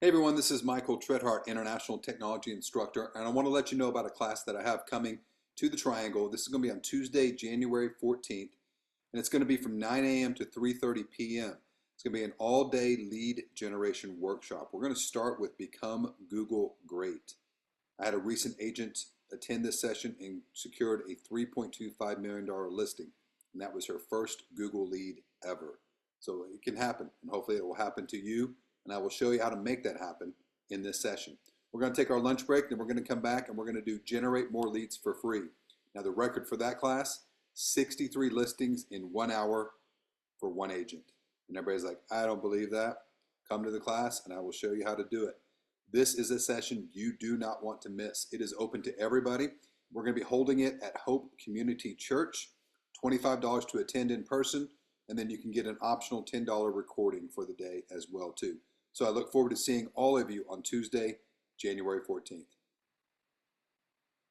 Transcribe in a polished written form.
Hey everyone, this is Michael Tritthart, International Technology Instructor, and I want to let you know about a class that I have coming to the Triangle. This is going to be on Tuesday, January 14th, and it's going to be from 9 a.m. to 3:30 p.m. It's going to be an all-day lead generation workshop. We're going to start with Become Google Great. I had a recent agent attend this session and secured a $3.25 million listing, and that was her first Google lead ever. So it can happen, and hopefully it will happen to you. And I will show you how to make that happen in this session. We're going to take our lunch break, then we're going to come back and we're going to do generate more leads for free. Now the record for that class, 63 listings in 1 hour for one agent. And everybody's like, I don't believe that. Come to the class and I will show you how to do it. This is a session you do not want to miss. It is open to everybody. We're going to be holding it at Hope Community Church, $25 to attend in person, and then you can get an optional $10 recording for the day as well too. So I look forward to seeing all of you on Tuesday, January 14th.